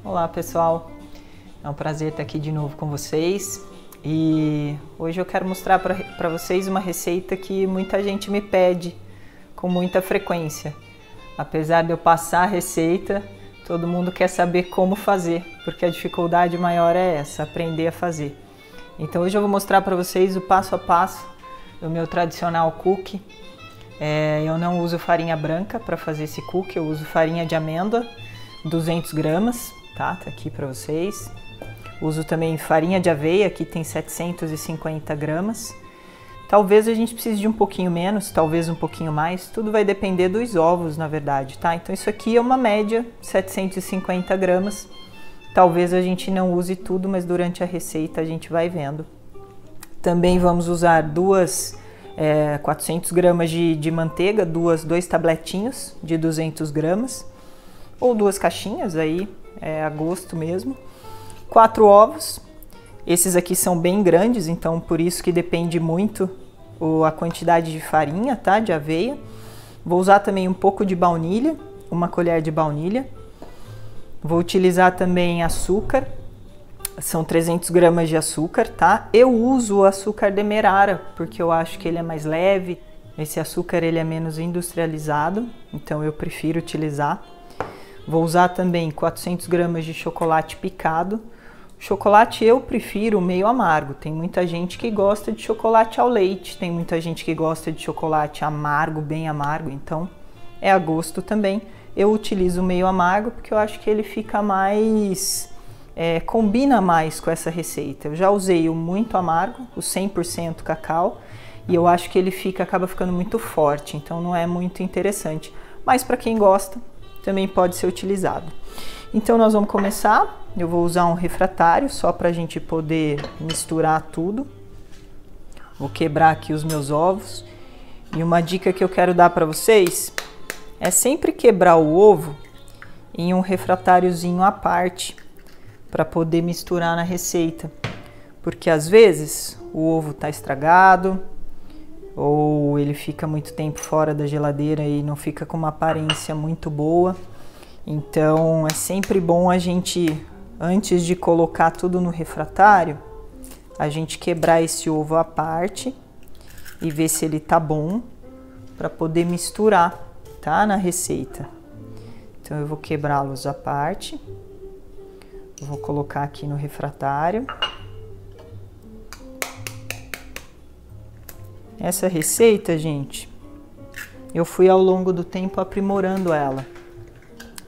Olá pessoal, é um prazer estar aqui de novo com vocês e hoje eu quero mostrar para vocês uma receita que muita gente me pede com muita frequência. Apesar de eu passar a receita, todo mundo quer saber como fazer, porque a dificuldade maior é essa, aprender a fazer. Então hoje eu vou mostrar para vocês o passo a passo do meu tradicional cookie. Eu não uso farinha branca para fazer esse cookie, eu uso farinha de amêndoa, 200 gramas, tá aqui para vocês. Uso também farinha de aveia, aqui tem 750 gramas. Talvez a gente precise de um pouquinho menos, talvez um pouquinho mais, tudo vai depender dos ovos, na verdade, tá? Então isso aqui é uma média, 750 gramas. Talvez a gente não use tudo, mas durante a receita a gente vai vendo. Também vamos usar 400 gramas de manteiga, dois tabletinhos de 200 gramas, ou 2 caixinhas, aí é a gosto mesmo. 4 ovos, esses aqui são bem grandes, então por isso que depende muito a quantidade de farinha, tá? De aveia. Vou usar também um pouco de baunilha, uma colher de baunilha. Vou utilizar também açúcar, são 300 gramas de açúcar, tá? Eu uso o açúcar demerara, porque eu acho que ele é mais leve, esse açúcar ele é menos industrializado, então eu prefiro utilizar. Vou usar também 400 gramas de chocolate picado. Chocolate eu prefiro meio amargo, tem muita gente que gosta de chocolate ao leite, tem muita gente que gosta de chocolate amargo, bem amargo, então é a gosto também. Eu utilizo meio amargo porque eu acho que ele fica mais... combina mais com essa receita. Eu já usei o muito amargo, o 100% cacau, e eu acho que ele acaba ficando muito forte, então não é muito interessante. Mas para quem gosta, também pode ser utilizado. Então nós vamos começar. Eu vou usar um refratário só para a gente poder misturar tudo. Vou quebrar aqui os meus ovos. E uma dica que eu quero dar para vocês é sempre quebrar o ovo em um refratáriozinho à parte, para poder misturar na receita, porque às vezes o ovo está estragado ou ele fica muito tempo fora da geladeira e não fica com uma aparência muito boa. Então é sempre bom a gente, antes de colocar tudo no refratário, a gente quebrar esse ovo à parte e ver se ele tá bom para poder misturar, tá, na receita. Então eu vou quebrá-los à parte. Vou colocar aqui no refratário. Essa receita, gente, eu fui ao longo do tempo aprimorando ela.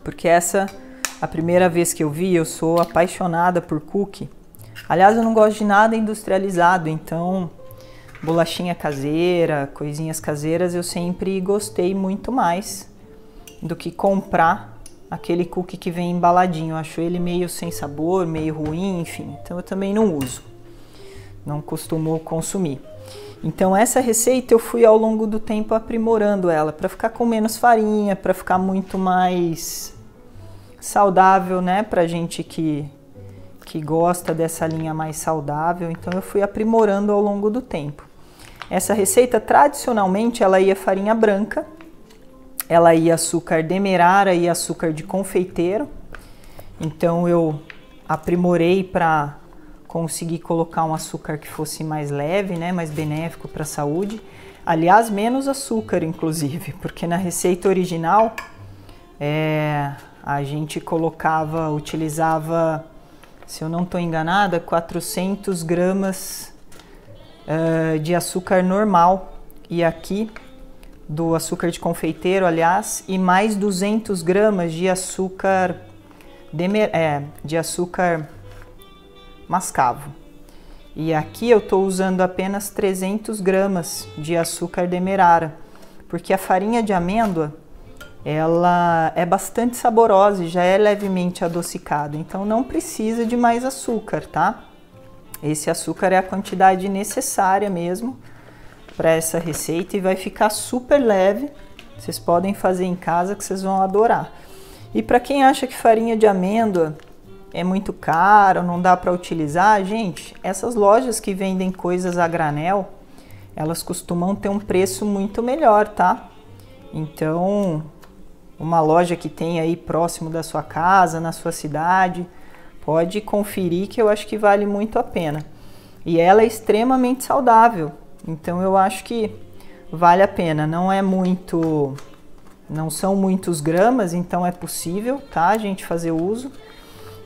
Porque a primeira vez que eu vi, eu sou apaixonada por cookie. Aliás, eu não gosto de nada industrializado, então bolachinha caseira, coisinhas caseiras, eu sempre gostei muito mais do que comprar aquele cookie que vem embaladinho. Eu acho ele meio sem sabor, meio ruim, enfim. Então eu também não uso. Não costumo consumir. Então essa receita eu fui ao longo do tempo aprimorando ela para ficar com menos farinha, para ficar muito mais saudável, né? Pra gente que gosta dessa linha mais saudável. Então eu fui aprimorando ao longo do tempo. Essa receita tradicionalmente ela ia farinha branca. Ela ia açúcar demerara e açúcar de confeiteiro. Então eu aprimorei para conseguir colocar um açúcar que fosse mais leve, né, mais benéfico para a saúde. Aliás, menos açúcar, inclusive, porque na receita original a gente utilizava, se eu não estou enganada, 400 gramas de açúcar normal. E aqui do açúcar de confeiteiro, aliás, e mais 200 gramas de açúcar mascavo. E aqui eu estou usando apenas 300 gramas de açúcar demerara, porque a farinha de amêndoa ela é bastante saborosa e já é levemente adocicada, então não precisa de mais açúcar, tá? Esse açúcar é a quantidade necessária mesmo para essa receita e vai ficar super leve. Vocês podem fazer em casa que vocês vão adorar. E para quem acha que farinha de amêndoa é muito caro, não dá para utilizar, gente, essas lojas que vendem coisas a granel, elas costumam ter um preço muito melhor, tá? Então, uma loja que tem aí próximo da sua casa, na sua cidade, pode conferir que eu acho que vale muito a pena. E ela é extremamente saudável, então eu acho que vale a pena. Não são muitos gramas, então é possível, tá, a gente fazer uso.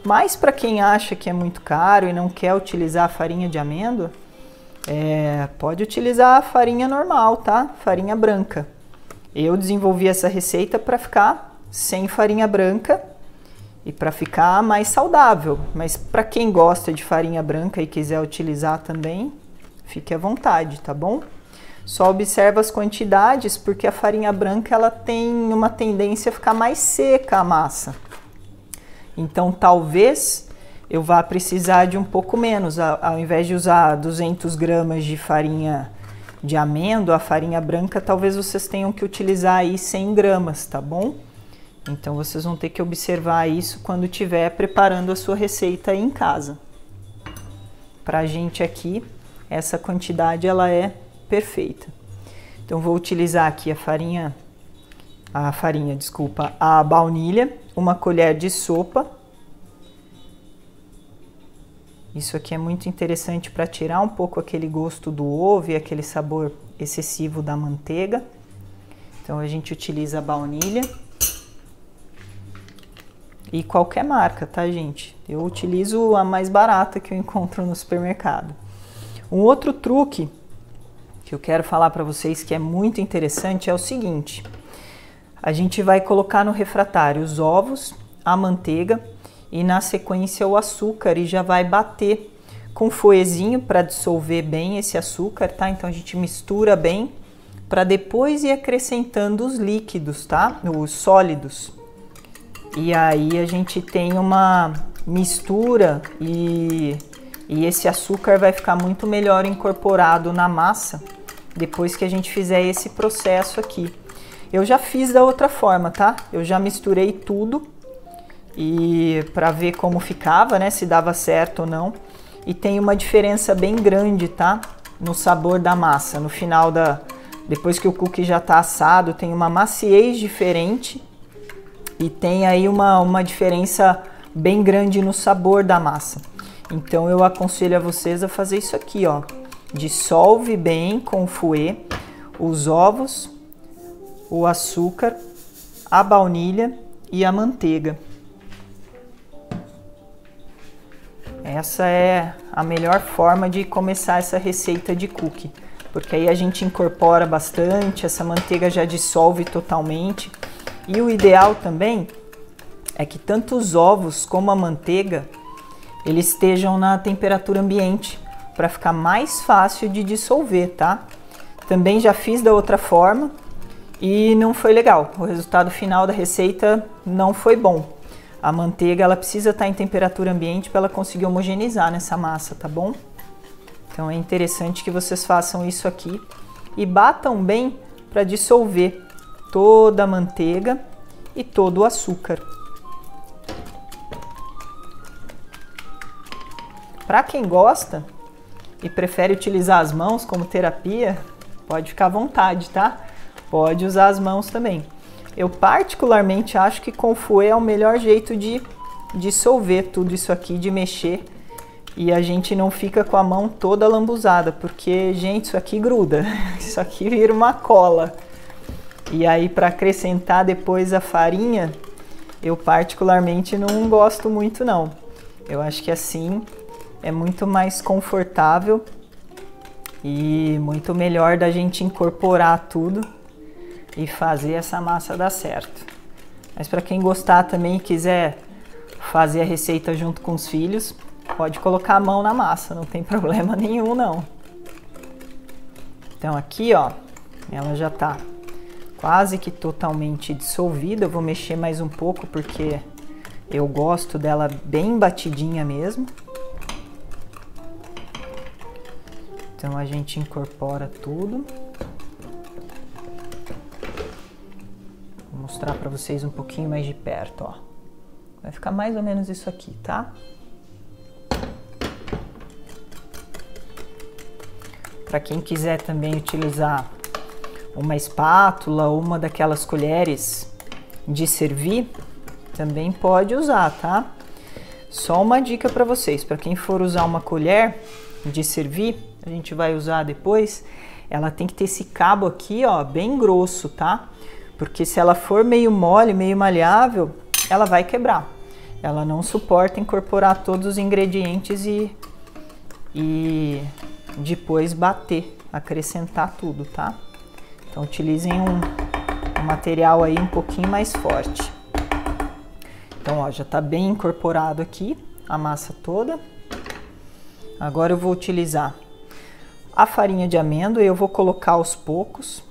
Mas para quem acha que é muito caro e não quer utilizar a farinha de amêndoa, pode utilizar a farinha normal, tá? Farinha branca. Eu desenvolvi essa receita para ficar sem farinha branca e para ficar mais saudável. Mas para quem gosta de farinha branca e quiser utilizar também, fique à vontade, tá bom? Só observa as quantidades, porque a farinha branca ela tem uma tendência a ficar mais seca a massa. Então talvez eu vá precisar de um pouco menos. Ao invés de usar 200 gramas de farinha de amêndoa, a farinha branca, talvez vocês tenham que utilizar aí 100 gramas, tá bom? Então vocês vão ter que observar isso quando estiver preparando a sua receita aí em casa. Pra gente aqui, essa quantidade ela é perfeita. Então vou utilizar aqui a baunilha, uma colher de sopa. Isso aqui é muito interessante para tirar um pouco aquele gosto do ovo e aquele sabor excessivo da manteiga. Então a gente utiliza a baunilha. E qualquer marca, tá, gente? Eu utilizo a mais barata que eu encontro no supermercado. Um outro truque que eu quero falar para vocês que é muito interessante é o seguinte: a gente vai colocar no refratário os ovos, a manteiga e na sequência o açúcar e já vai bater com fouetzinho para dissolver bem esse açúcar, tá? Então a gente mistura bem para depois ir acrescentando os líquidos, tá? Os sólidos. E aí a gente tem uma mistura e esse açúcar vai ficar muito melhor incorporado na massa depois que a gente fizer esse processo aqui. Eu já fiz da outra forma, tá? Eu já misturei tudo e para ver como ficava, né? Se dava certo ou não. E tem uma diferença bem grande, tá? No sabor da massa. No final depois que o cookie já tá assado, tem uma maciez diferente. E tem aí uma diferença bem grande no sabor da massa. Então eu aconselho a vocês a fazer isso aqui, ó. Dissolve bem com o fouet os ovos, o açúcar, a baunilha e a manteiga. Essa é a melhor forma de começar essa receita de cookie, porque aí a gente incorpora bastante, essa manteiga já dissolve totalmente. E o ideal também é que tanto os ovos como a manteiga eles estejam na temperatura ambiente para ficar mais fácil de dissolver, tá? Também já fiz da outra forma e não foi legal. O resultado final da receita não foi bom. A manteiga ela precisa estar em temperatura ambiente para ela conseguir homogeneizar nessa massa, tá bom? Então é interessante que vocês façam isso aqui e batam bem para dissolver toda a manteiga e todo o açúcar. Para quem gosta e prefere utilizar as mãos como terapia, pode ficar à vontade, tá? Pode usar as mãos também. Eu particularmente acho que com o fouet é o melhor jeito de dissolver tudo isso aqui, de mexer. E a gente não fica com a mão toda lambuzada, porque, gente, isso aqui gruda. Isso aqui vira uma cola. E aí, para acrescentar depois a farinha, eu particularmente não gosto muito, não. Eu acho que assim é muito mais confortável e muito melhor da gente incorporar tudo e fazer essa massa dar certo. Mas para quem gostar também e quiser fazer a receita junto com os filhos, pode colocar a mão na massa, não tem problema nenhum, não. Então aqui, ó, ela já tá quase que totalmente dissolvida. Eu vou mexer mais um pouco porque eu gosto dela bem batidinha mesmo. Então a gente incorpora tudo. Vou mostrar para vocês um pouquinho mais de perto, ó. Vai ficar mais ou menos isso aqui, tá? Para quem quiser também utilizar uma espátula ou uma daquelas colheres de servir, também pode usar, tá? Só uma dica para vocês, para quem for usar uma colher de servir, a gente vai usar depois, ela tem que ter esse cabo aqui, ó, bem grosso, tá? Porque se ela for meio mole, meio maleável, ela vai quebrar. Ela não suporta incorporar todos os ingredientes e depois bater, acrescentar tudo, tá? Então utilizem um material aí um pouquinho mais forte. Então, ó, já tá bem incorporado aqui a massa toda. Agora eu vou utilizar a farinha de amêndoa e eu vou colocar aos poucos.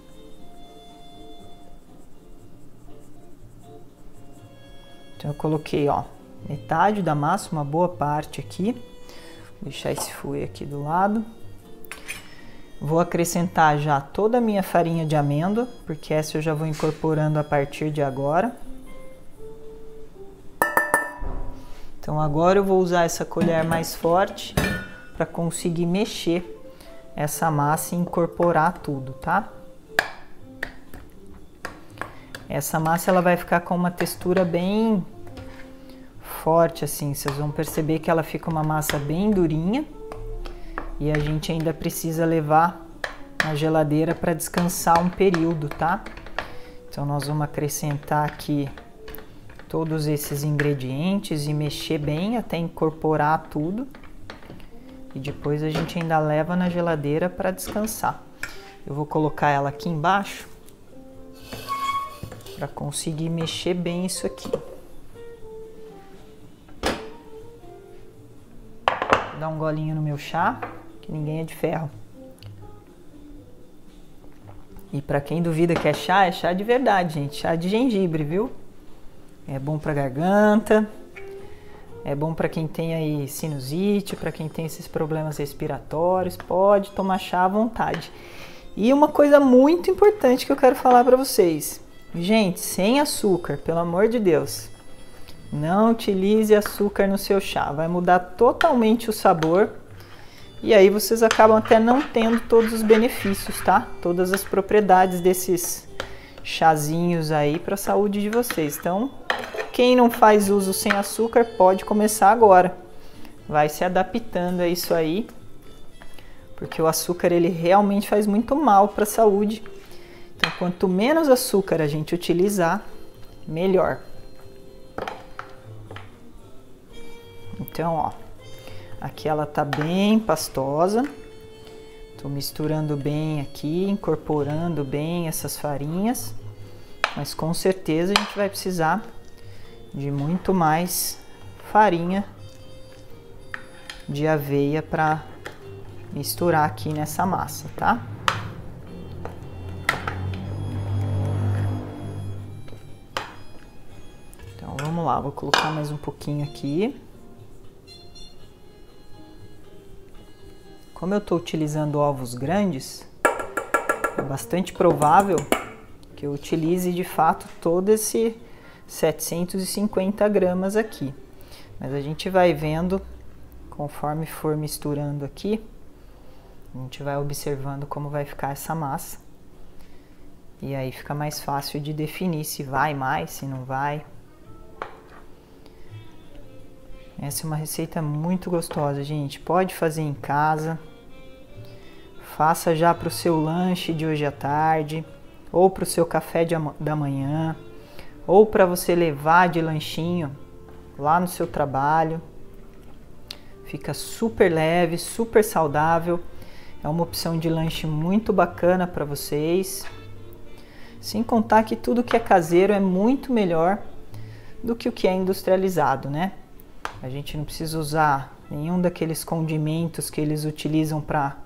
Então eu coloquei, ó, metade da massa, uma boa parte aqui. Vou deixar esse fouet aqui do lado. Vou acrescentar já toda a minha farinha de amêndoa, porque essa eu já vou incorporando a partir de agora. Então agora eu vou usar essa colher mais forte para conseguir mexer essa massa e incorporar tudo, tá? Essa massa ela vai ficar com uma textura bem forte assim, vocês vão perceber que ela fica uma massa bem durinha e a gente ainda precisa levar na geladeira para descansar um período, tá? Então nós vamos acrescentar aqui todos esses ingredientes e mexer bem até incorporar tudo. E depois a gente ainda leva na geladeira para descansar. Eu vou colocar ela aqui embaixo para conseguir mexer bem isso aqui. Vou dar um golinho no meu chá, que ninguém é de ferro. E para quem duvida que é chá de verdade, gente. Chá de gengibre, viu? É bom para garganta, é bom para quem tem aí sinusite, para quem tem esses problemas respiratórios, pode tomar chá à vontade. E uma coisa muito importante que eu quero falar para vocês. Gente, sem açúcar, pelo amor de Deus. Não utilize açúcar no seu chá, vai mudar totalmente o sabor. E aí vocês acabam até não tendo todos os benefícios, tá? Todas as propriedades desses chazinhos aí para a saúde de vocês. Então, quem não faz uso sem açúcar pode começar agora. Vai se adaptando a isso aí, porque o açúcar ele realmente faz muito mal para a saúde. Então, quanto menos açúcar a gente utilizar, melhor. Então, ó, aqui ela tá bem pastosa. Tô misturando bem aqui, incorporando bem essas farinhas. Mas com certeza a gente vai precisar de muito mais farinha de aveia para misturar aqui nessa massa, tá? Então vamos lá, vou colocar mais um pouquinho aqui. Como eu estou utilizando ovos grandes, é bastante provável que eu utilize de fato todo esse 750 gramas aqui. Mas a gente vai vendo, conforme for misturando aqui, a gente vai observando como vai ficar essa massa. E aí fica mais fácil de definir se vai mais, se não vai. Essa é uma receita muito gostosa, gente. Pode fazer em casa. Faça já para o seu lanche de hoje à tarde, ou para o seu café da manhã, ou para você levar de lanchinho lá no seu trabalho. Fica super leve, super saudável. É uma opção de lanche muito bacana para vocês. Sem contar que tudo que é caseiro é muito melhor do que o que é industrializado, né? A gente não precisa usar nenhum daqueles condimentos que eles utilizam para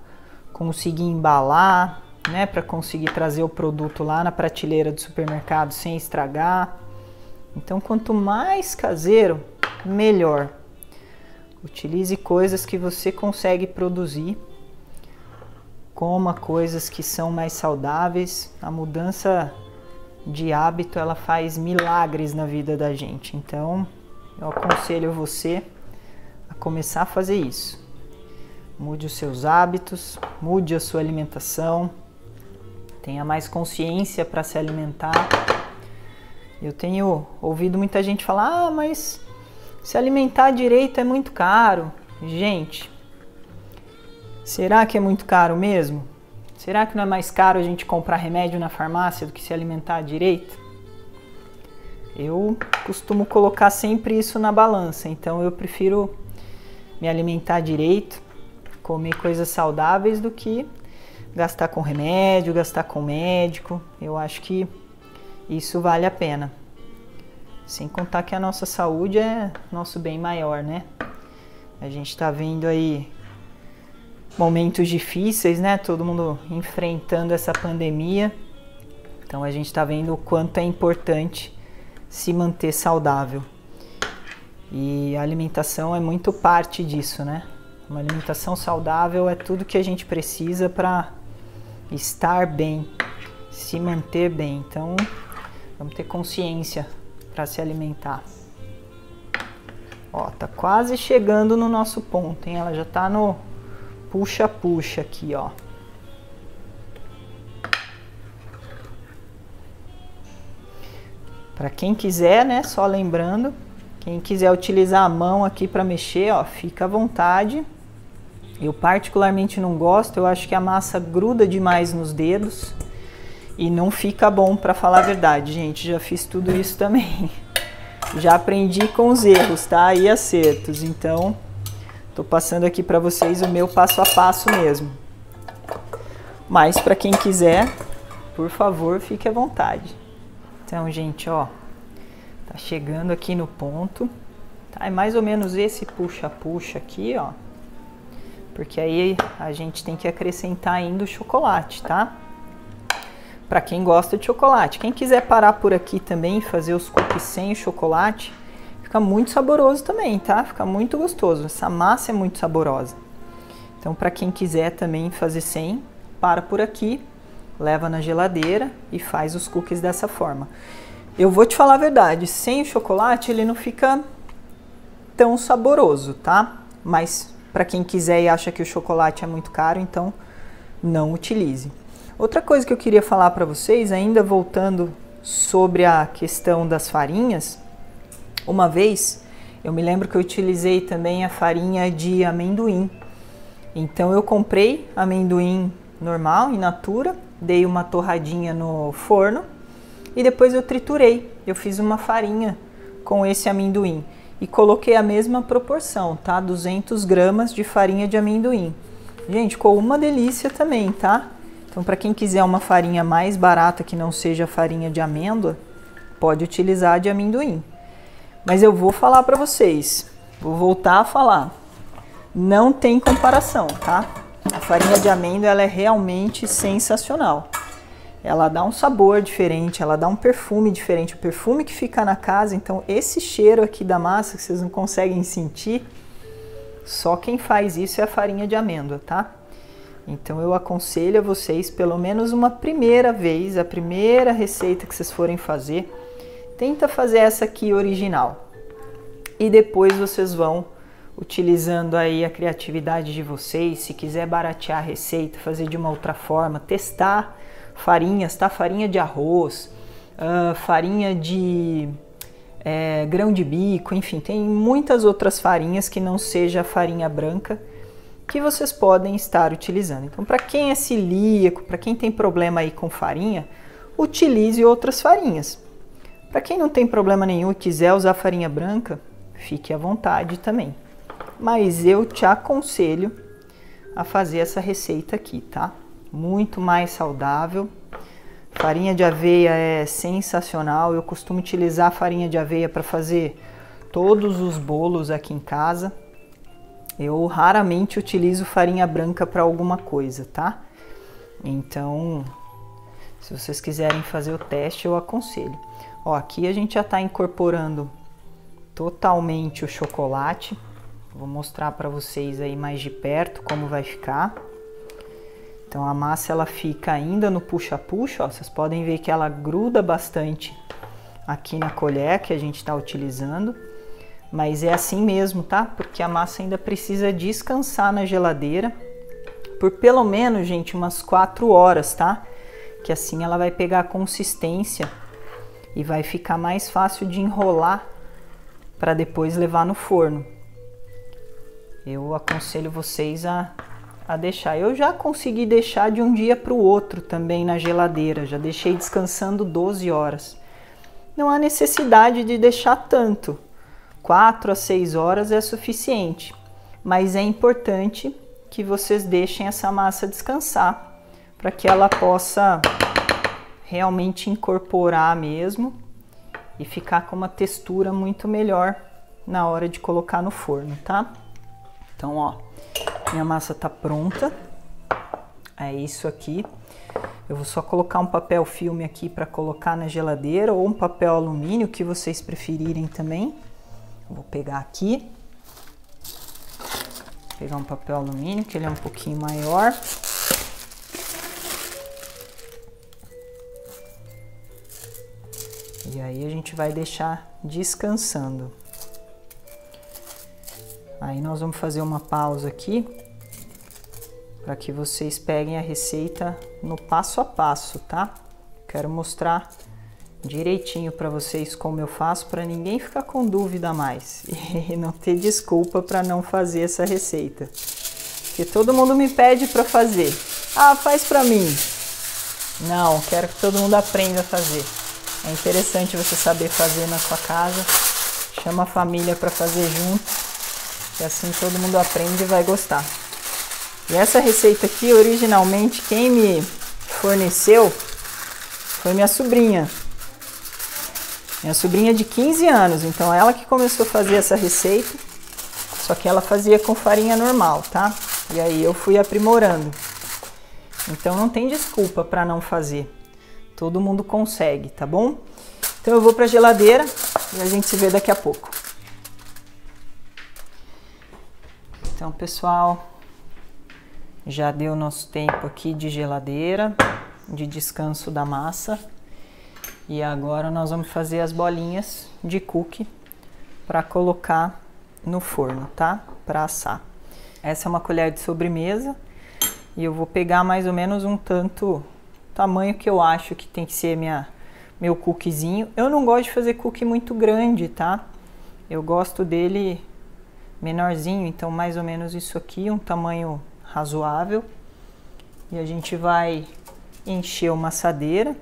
conseguir embalar, né? Para conseguir trazer o produto lá na prateleira do supermercado sem estragar. Então, quanto mais caseiro, melhor. Utilize coisas que você consegue produzir. Coma coisas que são mais saudáveis. A mudança de hábito, ela faz milagres na vida da gente. Então, eu aconselho você a começar a fazer isso. Mude os seus hábitos, mude a sua alimentação, tenha mais consciência para se alimentar Eu tenho ouvido muita gente falar, ah, mas se alimentar direito é muito caro. Gente, será que é muito caro mesmo? Será que não é mais caro a gente comprar remédio na farmácia do que se alimentar direito? Eu costumo colocar sempre isso na balança, então eu prefiro me alimentar direito, comer coisas saudáveis do que gastar com remédio, gastar com médico. Eu acho que isso vale a pena. Sem contar que a nossa saúde é nosso bem maior, né? A gente tá vendo aí momentos difíceis, né? Todo mundo enfrentando essa pandemia. Então a gente tá vendo o quanto é importante se manter saudável. E a alimentação é muito parte disso, né? Uma alimentação saudável é tudo que a gente precisa para estar bem, se manter bem. Então, vamos ter consciência para se alimentar. Ó, tá quase chegando no nosso ponto, hein? Ela já tá no puxa-puxa aqui, ó. Para quem quiser, né? Só lembrando, quem quiser utilizar a mão aqui para mexer, ó, fica à vontade. Eu particularmente não gosto, eu acho que a massa gruda demais nos dedos e não fica bom, para falar a verdade, gente. Já fiz tudo isso também. Já aprendi com os erros, tá? E acertos. Então, tô passando aqui para vocês o meu passo a passo mesmo. Mas para quem quiser, por favor, fique à vontade. Então, gente, ó, tá chegando aqui no ponto. Tá? É mais ou menos esse puxa-puxa aqui, ó. Porque aí a gente tem que acrescentar ainda o chocolate, tá? Para quem gosta de chocolate. Quem quiser parar por aqui também e fazer os cookies sem o chocolate, fica muito saboroso também, tá? Fica muito gostoso. Essa massa é muito saborosa. Então, para quem quiser também fazer sem, para por aqui, leva na geladeira e faz os cookies dessa forma. Eu vou te falar a verdade, sem o chocolate ele não fica tão saboroso, tá? Mas para quem quiser e acha que o chocolate é muito caro, então não utilize. Outra coisa que eu queria falar para vocês, ainda voltando sobre a questão das farinhas, uma vez eu me lembro que eu utilizei também a farinha de amendoim. Então eu comprei amendoim normal, in natura, dei uma torradinha no forno e depois eu triturei. Eu fiz uma farinha com esse amendoim e coloquei a mesma proporção, tá? 200 gramas de farinha de amendoim. Gente, ficou uma delícia também, tá? Então, para quem quiser uma farinha mais barata que não seja farinha de amêndoa, pode utilizar a de amendoim. Mas eu vou falar para vocês, vou voltar a falar, não tem comparação, tá? A farinha de amêndoa, ela é realmente sensacional. Ela dá um sabor diferente, ela dá um perfume diferente, o perfume que fica na casa. Então esse cheiro aqui da massa que vocês não conseguem sentir, só quem faz isso é a farinha de amêndoa, tá? Então eu aconselho a vocês, pelo menos uma primeira vez, a primeira receita que vocês forem fazer, tenta fazer essa aqui original. E depois vocês vão utilizando aí a criatividade de vocês. Se quiser baratear a receita, fazer de uma outra forma, testar farinhas, tá? Farinha de arroz, farinha de grão de bico, enfim, tem muitas outras farinhas que não seja a farinha branca que vocês podem estar utilizando. Então, para quem é celíaco, para quem tem problema aí com farinha, utilize outras farinhas. Para quem não tem problema nenhum e quiser usar farinha branca, fique à vontade também. Mas eu te aconselho a fazer essa receita aqui, tá? Muito mais saudável. Farinha de aveia é sensacional. Eu costumo utilizar a farinha de aveia para fazer todos os bolos aqui em casa. Eu raramente utilizo farinha branca para alguma coisa, tá? Então, se vocês quiserem fazer o teste, eu aconselho. Ó, aqui a gente já está incorporando totalmente o chocolate. Vou mostrar para vocês aí mais de perto como vai ficar. Então a massa ela fica ainda no puxa-puxa, ó. Vocês podem ver que ela gruda bastante aqui na colher que a gente está utilizando. Mas é assim mesmo, tá? Porque a massa ainda precisa descansar na geladeira por pelo menos, gente, umas 4 horas, tá? Que assim ela vai pegar a consistência e vai ficar mais fácil de enrolar para depois levar no forno. Eu aconselho vocês a deixar. Eu já consegui deixar de um dia para o outro também na geladeira, já deixei descansando 12 horas. Não há necessidade de deixar tanto, 4 a 6 horas é suficiente, mas é importante que vocês deixem essa massa descansar, para que ela possa realmente incorporar mesmo e ficar com uma textura muito melhor na hora de colocar no forno, tá? Então, ó, minha massa tá pronta, é isso aqui. Eu vou só colocar um papel filme aqui para colocar na geladeira ou um papel alumínio, que vocês preferirem também. Vou pegar aqui, pegar um papel alumínio, que ele é um pouquinho maior. E aí a gente vai deixar descansando. Aí nós vamos fazer uma pausa aqui para que vocês peguem a receita no passo a passo, tá? Quero mostrar direitinho para vocês como eu faço, para ninguém ficar com dúvida mais e não ter desculpa para não fazer essa receita. Porque todo mundo me pede para fazer. Ah, faz para mim. Não, quero que todo mundo aprenda a fazer. É interessante você saber fazer na sua casa. Chama a família para fazer junto. E assim todo mundo aprende e vai gostar. E essa receita aqui, originalmente, quem me forneceu foi minha sobrinha. Minha sobrinha de 15 anos. Então ela que começou a fazer essa receita. Só que ela fazia com farinha normal, tá? E aí eu fui aprimorando. Então não tem desculpa para não fazer. Todo mundo consegue, tá bom? Então eu vou para a geladeira e a gente se vê daqui a pouco. Então, pessoal, já deu nosso tempo aqui de geladeira, de descanso da massa. E agora nós vamos fazer as bolinhas de cookie para colocar no forno, tá? Para assar. Essa é uma colher de sobremesa e eu vou pegar mais ou menos um tamanho que eu acho que tem que ser meu cookiezinho. Eu não gosto de fazer cookie muito grande, tá? Eu gosto dele menorzinho, então mais ou menos isso aqui, um tamanho razoável. E a gente vai encher uma assadeira.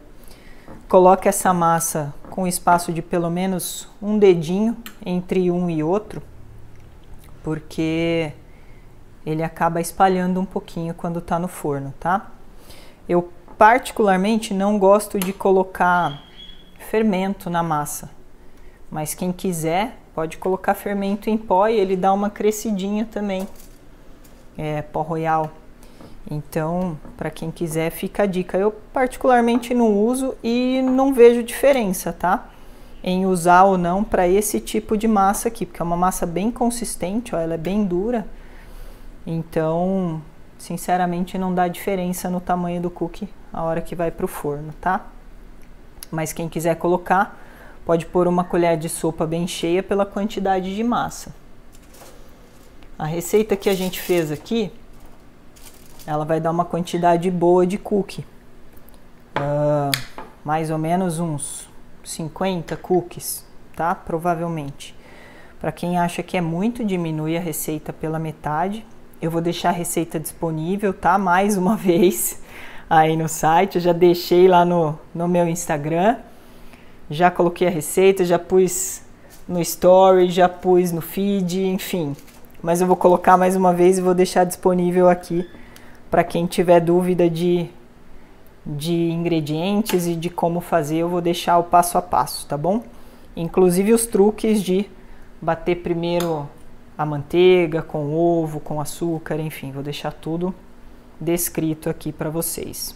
Coloque essa massa com espaço de pelo menos um dedinho entre um e outro, porque ele acaba espalhando um pouquinho quando tá no forno, tá? Eu particularmente não gosto de colocar fermento na massa, mas quem quiser pode colocar fermento em pó e ele dá uma crescidinha também, pó royal. Então, para quem quiser, fica a dica. Eu particularmente não uso e não vejo diferença, tá? Em usar ou não para esse tipo de massa aqui, porque é uma massa bem consistente, ó, ela é bem dura. Então, sinceramente, não dá diferença no tamanho do cookie a hora que vai para o forno, tá? Mas quem quiser colocar, pode pôr uma colher de sopa bem cheia pela quantidade de massa. A receita que a gente fez aqui, ela vai dar uma quantidade boa de cookie. Mais ou menos uns 50 cookies, tá? Provavelmente. Para quem acha que é muito, diminui a receita pela metade. Eu vou deixar a receita disponível, tá? Mais uma vez aí no site. Eu já deixei lá no meu Instagram. Já coloquei a receita, já pus no story, já pus no feed, enfim. Mas eu vou colocar mais uma vez e vou deixar disponível aqui para quem tiver dúvida de ingredientes e de como fazer. Eu vou deixar o passo a passo, tá bom? Inclusive os truques de bater primeiro a manteiga com ovo, com açúcar, enfim. Vou deixar tudo descrito aqui para vocês.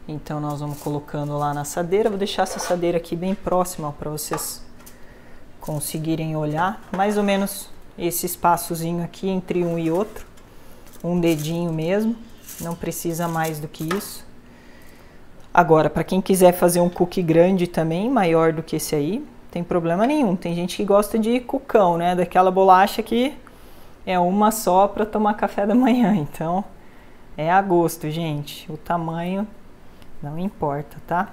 Então nós vamos colocando lá na assadeira. Vou deixar essa assadeira aqui bem próxima para vocês conseguirem olhar. Mais ou menos esse espaçozinho aqui entre um e outro. Um dedinho mesmo. Não precisa mais do que isso. Agora, para quem quiser fazer um cookie grande também, maior do que esse aí, não tem problema nenhum. Tem gente que gosta de cucão, né? Daquela bolacha que é uma só para tomar café da manhã. Então, é a gosto, gente. O tamanho não importa, tá?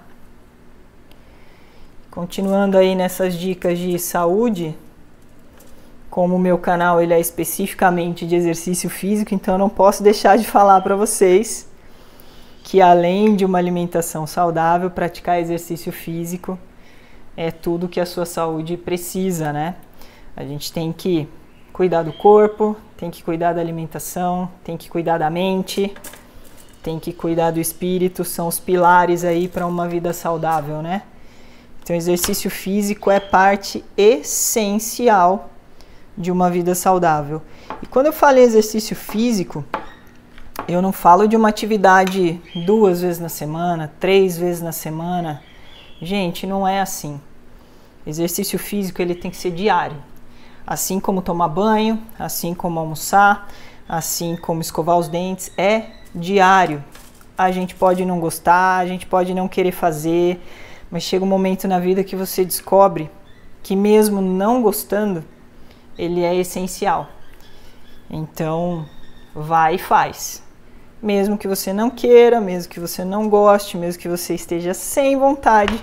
Continuando aí nessas dicas de saúde, como o meu canal ele é especificamente de exercício físico, então eu não posso deixar de falar para vocês que além de uma alimentação saudável, praticar exercício físico é tudo que a sua saúde precisa, né? A gente tem que cuidar do corpo, tem que cuidar da alimentação, tem que cuidar da mente, tem que cuidar do espírito, são os pilares aí para uma vida saudável, né? Então, exercício físico é parte essencial de uma vida saudável. E quando eu falo em exercício físico, eu não falo de uma atividade 2 vezes na semana, 3 vezes na semana. Gente, não é assim. Exercício físico ele tem que ser diário. Assim como tomar banho, assim como almoçar, assim como escovar os dentes, é diário. A gente pode não gostar, a gente pode não querer fazer, mas chega um momento na vida que você descobre que mesmo não gostando, ele é essencial. Então, vai e faz. Mesmo que você não queira, mesmo que você não goste, mesmo que você esteja sem vontade,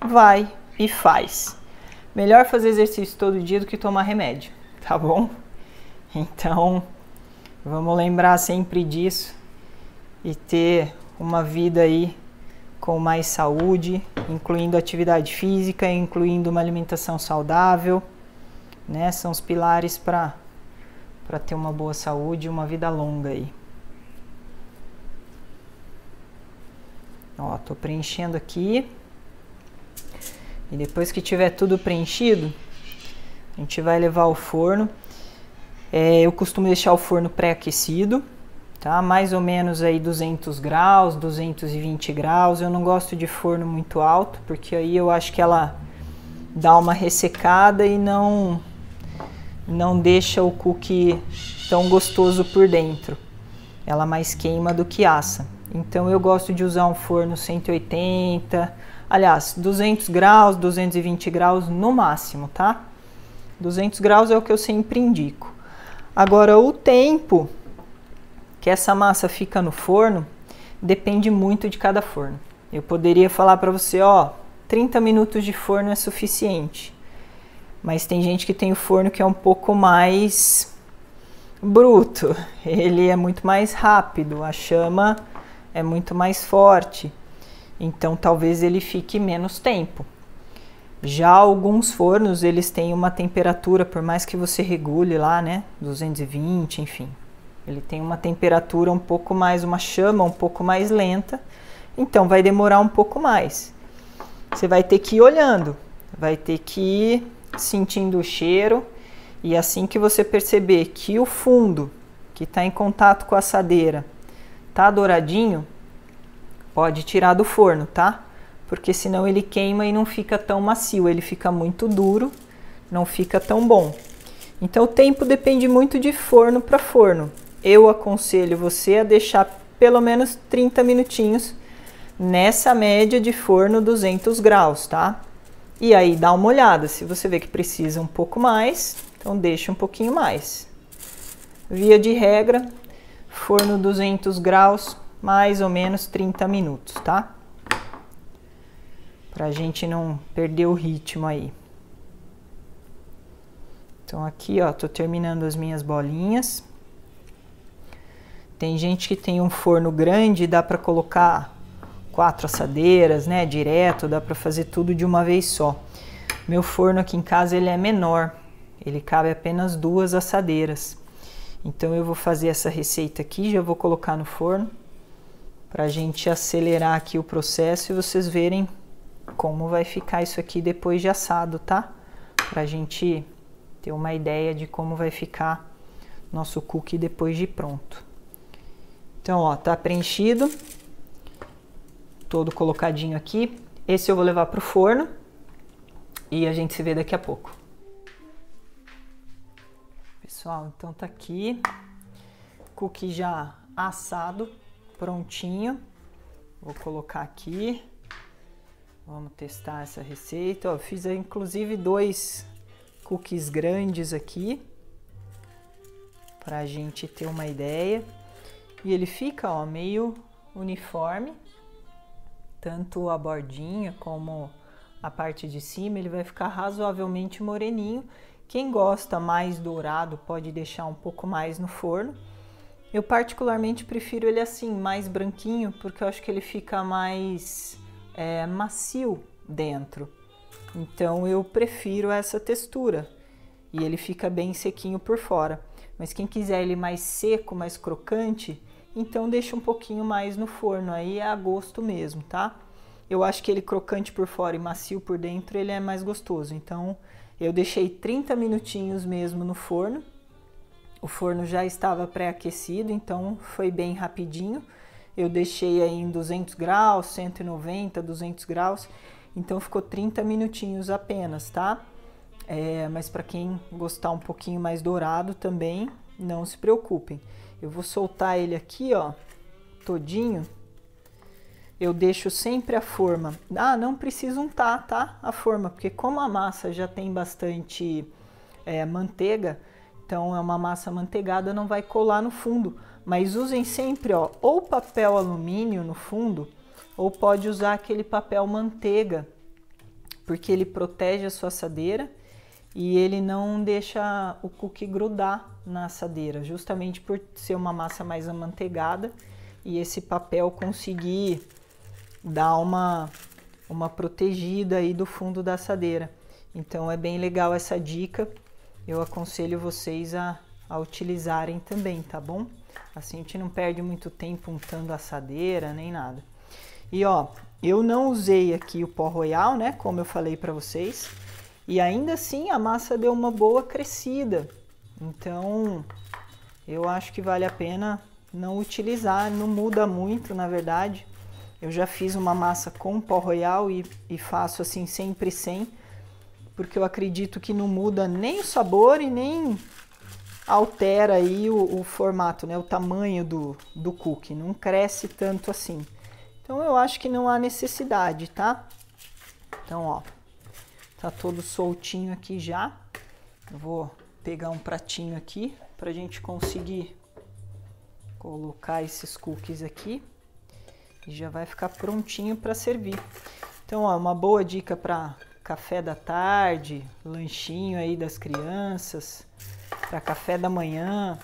vai e faz. Melhor fazer exercício todo dia do que tomar remédio, tá bom? Então, vamos lembrar sempre disso e ter uma vida aí com mais saúde, incluindo atividade física, incluindo uma alimentação saudável, né? São os pilares para ter uma boa saúde e uma vida longa aí. Ó, tô preenchendo aqui. E depois que tiver tudo preenchido, a gente vai levar ao forno. Eu costumo deixar o forno pré-aquecido, tá? Mais ou menos aí 200 graus, 220 graus. Eu não gosto de forno muito alto, porque aí eu acho que ela dá uma ressecada e não deixa o cookie tão gostoso por dentro. Ela mais queima do que assa. Então eu gosto de usar um forno 180, aliás, 200 graus, 220 graus no máximo, tá? 200 graus é o que eu sempre indico. Agora, o tempo que essa massa fica no forno depende muito de cada forno. Eu poderia falar para você, ó, 30 minutos de forno é suficiente. Mas tem gente que tem o forno que é um pouco mais bruto. Ele é muito mais rápido, a chama é muito mais forte. Então talvez ele fique menos tempo. Já alguns fornos, eles têm uma temperatura, por mais que você regule lá, né, 220, enfim. Ele tem uma temperatura um pouco mais, uma chama um pouco mais lenta, então vai demorar um pouco mais. Você vai ter que ir olhando, vai ter que ir sentindo o cheiro, e assim que você perceber que o fundo que está em contato com a assadeira tá douradinho, pode tirar do forno, tá? Porque senão ele queima e não fica tão macio, ele fica muito duro, não fica tão bom. Então o tempo depende muito de forno para forno. Eu aconselho você a deixar pelo menos 30 minutinhos nessa média de forno 200 graus, tá? E aí dá uma olhada, se você vê que precisa um pouco mais, então deixa um pouquinho mais. Via de regra, forno 200 graus, mais ou menos 30 minutos, tá? Pra gente não perder o ritmo aí. Então aqui, ó, tô terminando as minhas bolinhas. Tem gente que tem um forno grande, dá pra colocar 4 assadeiras, né, direto, dá pra fazer tudo de uma vez só. Meu forno aqui em casa, ele é menor, ele cabe apenas 2 assadeiras. Então eu vou fazer essa receita aqui, já vou colocar no forno, pra gente acelerar aqui o processo e vocês verem como vai ficar isso aqui depois de assado, tá? Pra gente ter uma ideia de como vai ficar nosso cookie depois de pronto. Então, ó, tá preenchido, todo colocadinho aqui. Esse eu vou levar pro forno e a gente se vê daqui a pouco. Pessoal, então tá aqui, cookie já assado, prontinho. Vou colocar aqui. Vamos testar essa receita. Ó, fiz inclusive 2 cookies grandes aqui, pra gente ter uma ideia. E ele fica, ó, meio uniforme, tanto a bordinha como a parte de cima, ele vai ficar razoavelmente moreninho. Quem gosta mais dourado pode deixar um pouco mais no forno. Eu particularmente prefiro ele assim, mais branquinho, porque eu acho que ele fica mais macio dentro. Então eu prefiro essa textura e ele fica bem sequinho por fora. Mas quem quiser ele mais seco, mais crocante, então deixa um pouquinho mais no forno, aí é a gosto mesmo, tá? Eu acho que ele crocante por fora e macio por dentro, ele é mais gostoso. Então eu deixei 30 minutinhos mesmo no forno. O forno já estava pré-aquecido, então foi bem rapidinho. Eu deixei aí em 200 graus, 190, 200 graus, então ficou 30 minutinhos apenas, tá? Mas para quem gostar um pouquinho mais dourado também, não se preocupem. Eu vou soltar ele aqui, ó, todinho. Eu deixo sempre a forma. Ah, não precisa untar, tá? A forma, porque como a massa já tem bastante manteiga, então é uma massa manteigada, não vai colar no fundo. Mas usem sempre, ó, ou papel alumínio no fundo, ou pode usar aquele papel manteiga, porque ele protege a sua assadeira e ele não deixa o cookie grudar na assadeira, justamente por ser uma massa mais amanteigada e esse papel conseguir dar uma protegida aí do fundo da assadeira. Então é bem legal essa dica, eu aconselho vocês a utilizarem também, tá bom? Assim a gente não perde muito tempo untando a assadeira nem nada. E ó, eu não usei aqui o pó royal, né, como eu falei para vocês, e ainda assim a massa deu uma boa crescida. Então eu acho que vale a pena não utilizar, não muda muito na verdade. Eu já fiz uma massa com pó royal e faço assim sempre sem, porque eu acredito que não muda nem o sabor e nem altera aí o formato, né, o tamanho do cookie, não cresce tanto assim. Então eu acho que não há necessidade, tá? Então, ó, tá todo soltinho aqui já. Eu vou pegar um pratinho aqui pra gente conseguir colocar esses cookies aqui e já vai ficar prontinho para servir. Então, ó, uma boa dica para café da tarde, lanchinho aí das crianças, para café da manhã,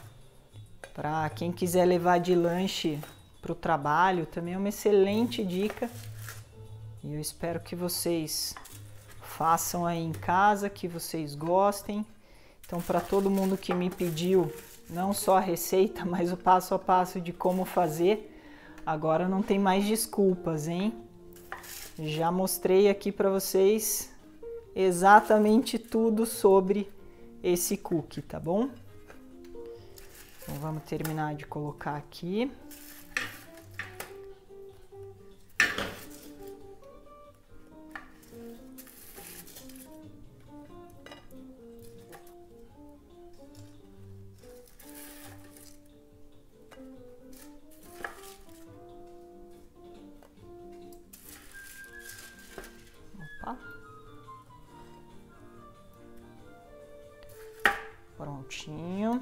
para quem quiser levar de lanche para o trabalho, também é uma excelente dica. E eu espero que vocês façam aí em casa, que vocês gostem. Então, para todo mundo que me pediu não só a receita, mas o passo a passo de como fazer, agora não tem mais desculpas, hein? Já mostrei aqui para vocês exatamente tudo sobre esse cookie, tá bom? Então vamos terminar de colocar aqui. Opa. Prontinho.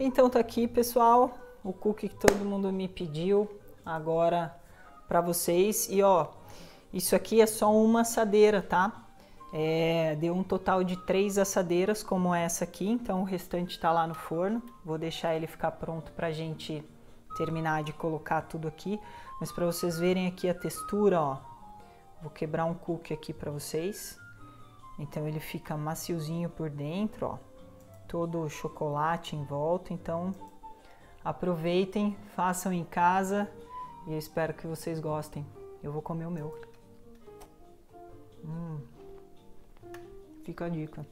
Então tá aqui, pessoal, o cookie que todo mundo me pediu agora para vocês. E ó, isso aqui é só uma assadeira, tá? Deu um total de 3 assadeiras como essa aqui, então o restante tá lá no forno. Vou deixar ele ficar pronto pra gente terminar de colocar tudo aqui. Mas para vocês verem aqui a textura, ó, vou quebrar um cookie aqui para vocês. Então ele fica maciozinho por dentro, ó, todo o chocolate em volta. Então aproveitem, façam em casa e eu espero que vocês gostem. Eu vou comer o meu. Fica a dica.